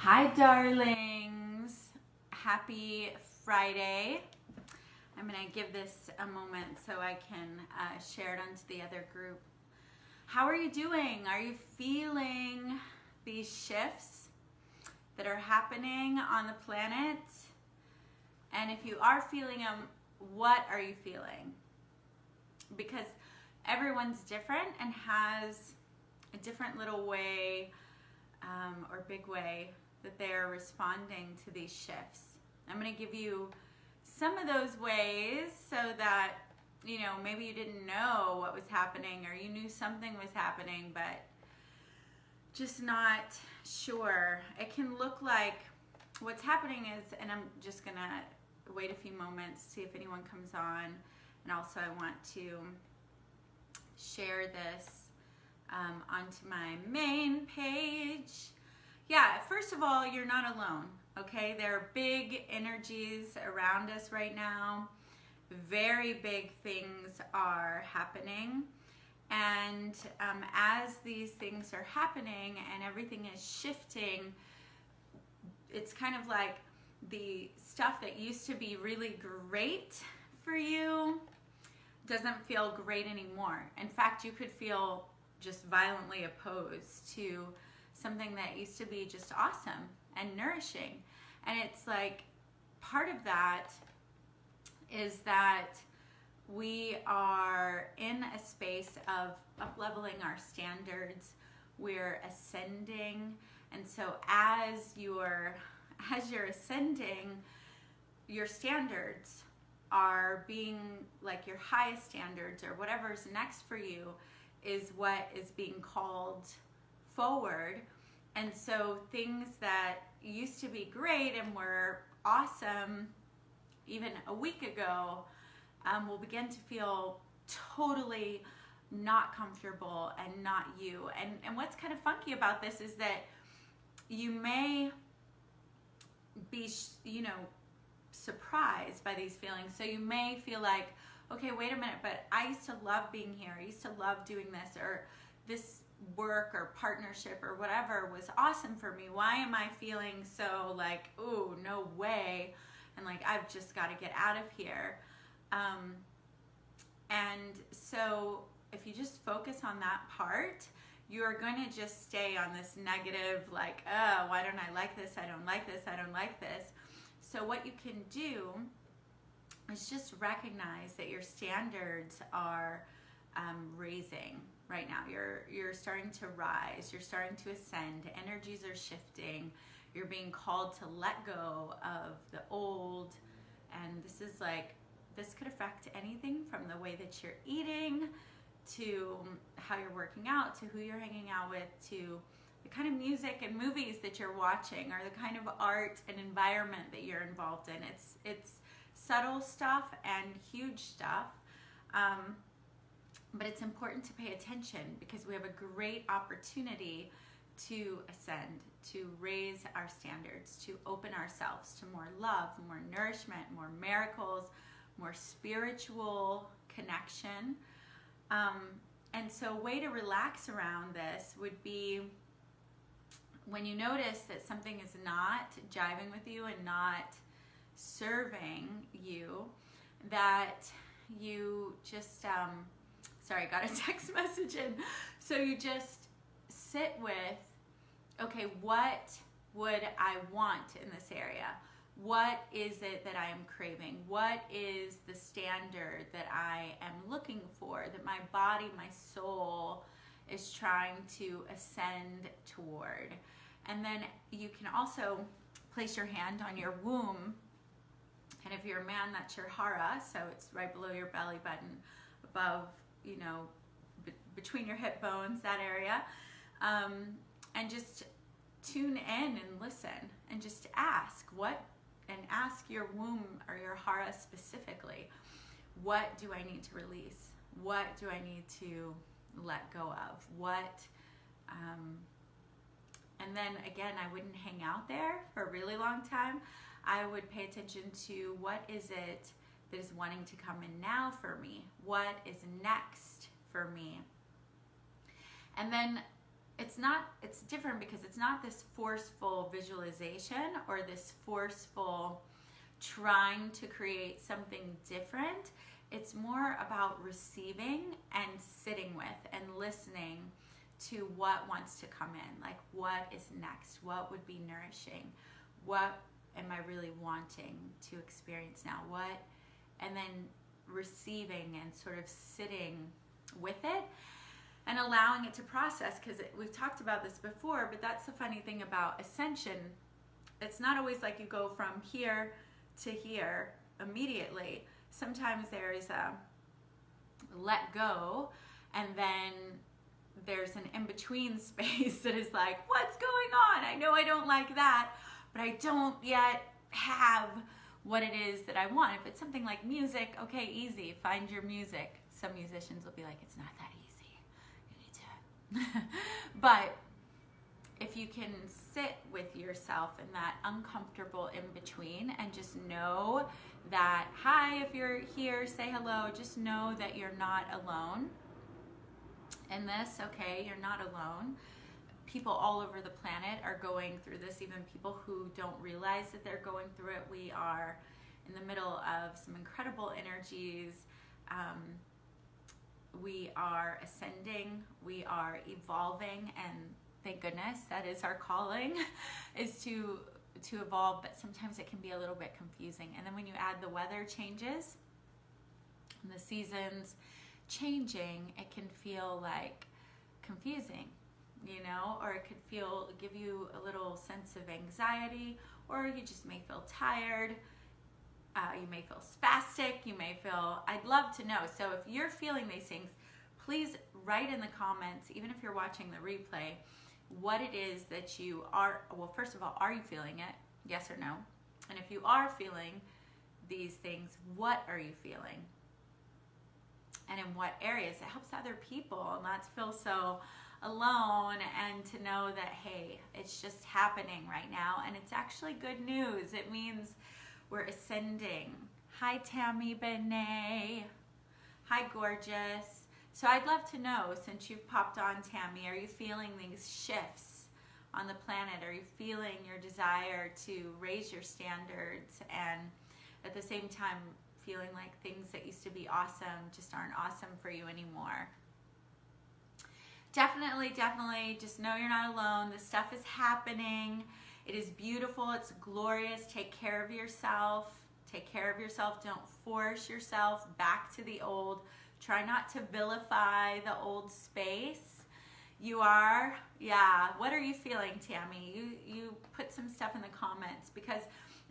Hi, darlings. Happy Friday. I'm going to give this a moment so I can share it onto the other group. How are you doing? Are you feeling these shifts that are happening on the planet? And if you are feeling them, what are you feeling? Because everyone's different and has a different little way or big way that they're responding to these shifts. I'm going to give you some of those ways so that, you know, maybe you didn't know what was happening or you knew something was happening, but just not sure. It can look like what's happening is, and I'm just going to wait a few moments, see if anyone comes on. And also I want to share this onto my main page. Yeah, first of all, you're not alone, okay? There are big energies around us right now. Very big things are happening. And as these things are happening and everything is shifting, it's kind of like the stuff that used to be really great for you doesn't feel great anymore. In fact, you could feel just violently opposed to something that used to be just awesome and nourishing. And it's like part of that is that we are in a space of up-leveling our standards. We're ascending. And so as you're ascending, your standards are being like your highest standards, or whatever's next for you is what is being called forward. And so things that used to be great and were awesome even a week ago will begin to feel totally not comfortable and not you. And what's kind of funky about this is that you may be, surprised by these feelings. So you may feel like, okay, wait a minute, but I used to love being here. I used to love doing this, or this work or partnership or whatever was awesome for me. Why am I feeling so like, oh, no way, and like I've just got to get out of here? And so if you just focus on that part, you're going to just stay on this negative, like, oh, why don't I like this? I don't like this. I don't like this. So what you can do is just recognize that your standards are raising right now. You're starting to rise. You're starting to ascend. Energies are shifting. You're being called to let go of the old. And this could affect anything from the way that you're eating to how you're working out, to who you're hanging out with, to the kind of music and movies that you're watching, or the kind of art and environment that you're involved in. It's subtle stuff and huge stuff, but it's important to pay attention because we have a great opportunity to ascend, to raise our standards, to open ourselves to more love, more nourishment, more miracles, more spiritual connection. And so a way to relax around this would be when you notice that something is not jiving with you and not serving you, that you just, sorry, I got a text message in. So you just sit with, okay, what would I want in this area? What is it that I am craving? What is the standard that I am looking for, that my body, my soul is trying to ascend toward? And then you can also place your hand on your womb. And if you're a man, that's your hara, so it's right below your belly button, above, between your hip bones, that area. And just tune in and listen and just ask ask your womb or your hara specifically, what do I need to release? What do I need to let go of? And then again, I wouldn't hang out there for a really long time. I would pay attention to what is it that is wanting to come in now for me? What is next for me? And then it's different because it's not this forceful visualization or this forceful trying to create something different. It's more about receiving and sitting with and listening to what wants to come in. Like, what is next? What would be nourishing? What am I really wanting to experience now? What, and then receiving and sort of sitting with it and allowing it to process, because we've talked about this before, but that's the funny thing about ascension. It's not always like you go from here to here immediately. Sometimes there is a let go, and then there's an in-between space that is like, what's going on? I know I don't like that, but I don't yet have what it is that I want. If it's something like music, okay, easy, find your music. Some musicians will be like, it's not that easy, you need to but if you can sit with yourself in that uncomfortable in-between and just know that, hi, if you're here, say hello, just know that you're not alone in this, okay? You're not alone. People all over the planet are going through this, even people who don't realize that they're going through it. We are in the middle of some incredible energies. We are ascending, we are evolving, and thank goodness that is our calling, is to evolve, but sometimes it can be a little bit confusing. And then when you add the weather changes and the seasons changing, it can feel like confusing, you know, or it could give you a little sense of anxiety, or you just may feel tired. You may feel spastic, you may feel, I'd love to know. So if you're feeling these things, please write in the comments, even if you're watching the replay, what it is that you are, well, first of all, are you feeling it? Yes or no? And if you are feeling these things, what are you feeling? And in what areas? It helps other people not to feel so alone, and to know that, hey, it's just happening right now, and it's actually good news. It means we're ascending. Hi, Tammy Benet. Hi, gorgeous. So I'd love to know, since you've popped on, Tammy, are you feeling these shifts on the planet? Are you feeling your desire to raise your standards, and at the same time feeling like things that used to be awesome just aren't awesome for you anymore? Definitely, definitely, just know you're not alone. This stuff is happening. It is beautiful. It's glorious. Take care of yourself. Take care of yourself. Don't force yourself back to the old. Try not to vilify the old space. You are, yeah. What are you feeling, Tammy? You put some stuff in the comments, because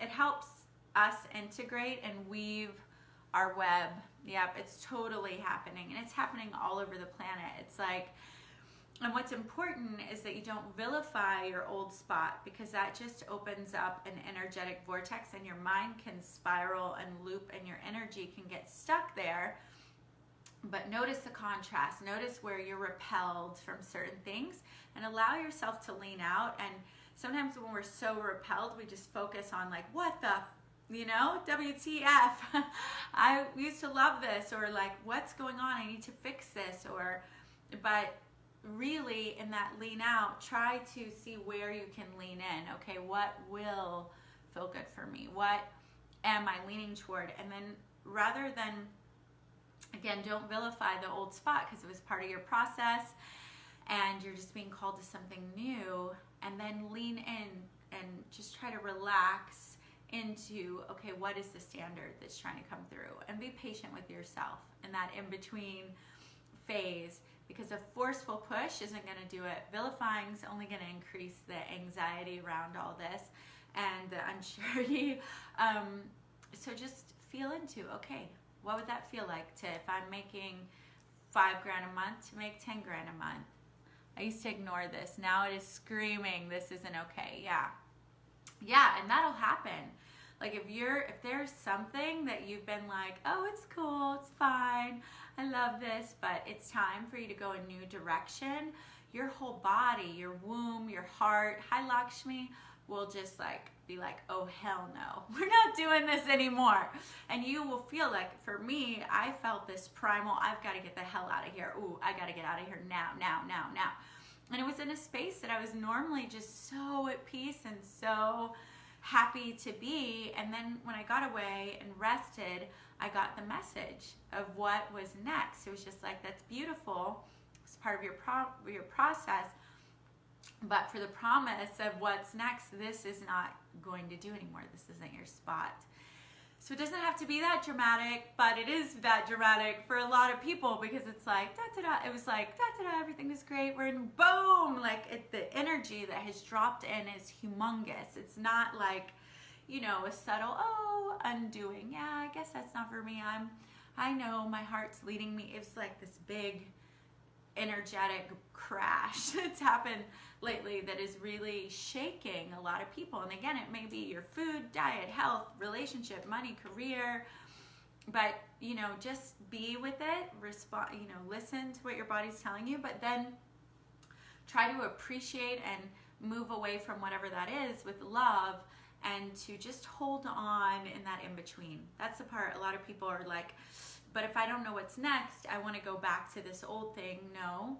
it helps us integrate and weave our web. Yep, it's totally happening, and it's happening all over the planet. It's like, and what's important is that you don't vilify your old spot, because that just opens up an energetic vortex, and your mind can spiral and loop, and your energy can get stuck there. But notice the contrast. Notice where you're repelled from certain things, and allow yourself to lean out. And sometimes when we're so repelled, we just focus on like, what the, you know, WTF. I used to love this, or like, what's going on? I need to fix this, but really in that lean out, try to see where you can lean in. Okay, what will feel good for me? What am I leaning toward? And then rather than, again, don't vilify the old spot, because it was part of your process and you're just being called to something new, and then lean in and just try to relax into, okay, what is the standard that's trying to come through? And be patient with yourself in that in-between phase, because a forceful push isn't going to do it. Vilifying is only going to increase the anxiety around all this and the unsurety. So just feel into, okay, what would that feel like to, if I'm making $5 grand a month, to make 10 grand a month? I used to ignore this. Now it is screaming, this isn't okay. Yeah, and that'll happen. Like if there's something that you've been like, oh, it's cool, it's fine, I love this, but it's time for you to go a new direction, your whole body, your womb, your heart, hi Lakshmi, will just like be like, oh hell no, we're not doing this anymore. And you will feel like, for me, I felt this primal, I've got to get the hell out of here. Ooh, I got to get out of here now. And it was in a space that I was normally just so at peace and so happy to be. And then when I got away and rested, I got the message of what was next. It was just like, that's beautiful. It's part of your process. But for the promise of what's next, this is not going to do anymore. This isn't your spot. So it doesn't have to be that dramatic, but it is that dramatic for a lot of people, because it's like, da-da-da. It was like, da-da-da, everything is great. We're in boom. Like the energy that has dropped in is humongous. It's not like, you know, a subtle, oh, undoing. Yeah, I guess that's not for me. I know my heart's leading me. It's like this big energetic crash that's happened lately that is really shaking a lot of people. And again, it may be your food, diet, health, relationship, money, career, but you know, just be with it, respond, you know, listen to what your body's telling you, but then try to appreciate and move away from whatever that is with love, and to just hold on in that in between. That's the part a lot of people are like, but if I don't know what's next, I want to go back to this old thing. No.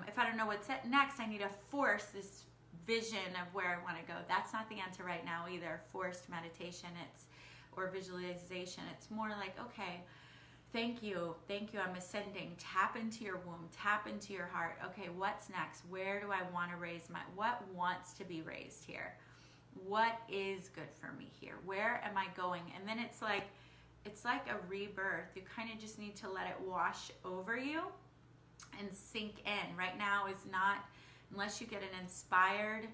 If I don't know what's next, I need to force this vision of where I want to go. That's not the answer right now either. Forced meditation, or visualization. It's more like, okay, thank you, I'm ascending. Tap into your womb, tap into your heart. Okay, what's next? Where do I want to raise what wants to be raised here? What is good for me here? Where am I going? And then it's like a rebirth. You kind of just need to let it wash over you and sink in. Right now is not, unless you get an inspired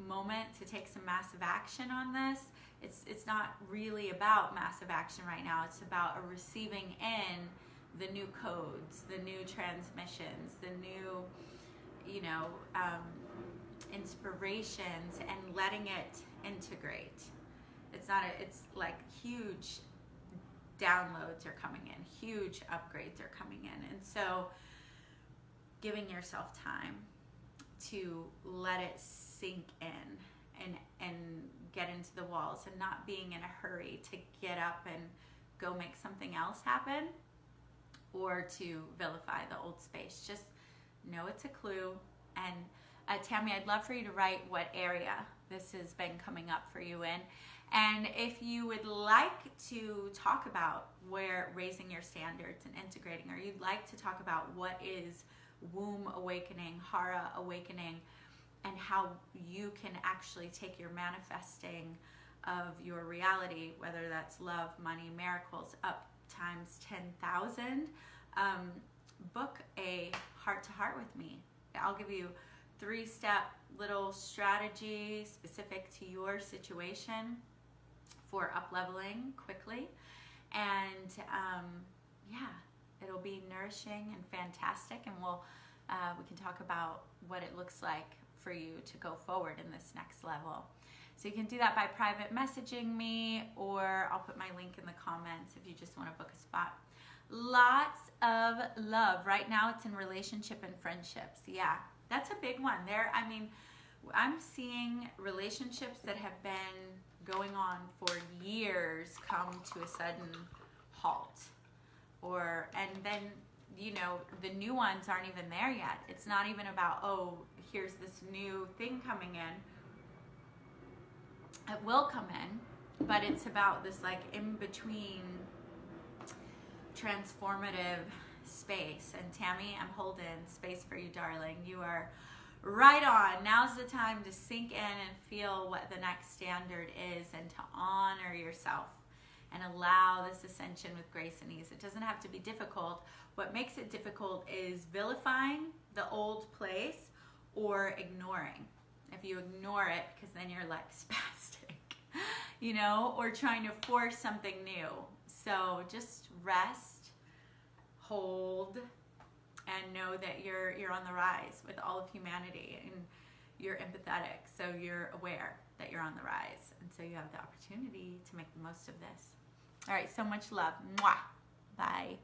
moment to take some massive action on this, it's not really about massive action right now. It's about a receiving in the new codes, the new transmissions, the new, you know, inspirations, and letting it integrate. It's like huge downloads are coming in, huge upgrades are coming in. And so giving yourself time to let it sink in and get into the walls, and not being in a hurry to get up and go make something else happen, or to vilify the old space. Just know it's a clue. And Tammy, I'd love for you to write what area this has been coming up for you in. And if you would like to talk about where raising your standards and integrating, or you'd like to talk about what is womb awakening, Hara awakening, and how you can actually take your manifesting of your reality, whether that's love, money, miracles, up times 10,000, book a heart-to-heart with me. I'll give you 3-step little strategy specific to your situation for up-leveling quickly. And yeah, it'll be nourishing and fantastic, and we can talk about what it looks like for you to go forward in this next level. So you can do that by private messaging me, or I'll put my link in the comments if you just want to book a spot. Lots of love. Right now it's in relationship and friendships. Yeah, that's a big one there. I mean, I'm seeing relationships that have been going on for years come to a sudden halt, and then, you know, the new ones aren't even there yet. It's not even about, oh, here's this new thing coming in. It will come in, but it's about this like in between transformative space. And Tammy, I'm holding space for you, darling. You are right on. Now's the time to sink in and feel what the next standard is, and to honor yourself and allow this ascension with grace and ease. It doesn't have to be difficult. What makes it difficult is vilifying the old place or ignoring. If you ignore it, because then you're like spastic, you know, or trying to force something new. So just rest, hold, and know that you're on the rise with all of humanity, and you're empathetic, so you're aware that you're on the rise, and so you have the opportunity to make the most of this. All right, so much love. Mwah. Bye.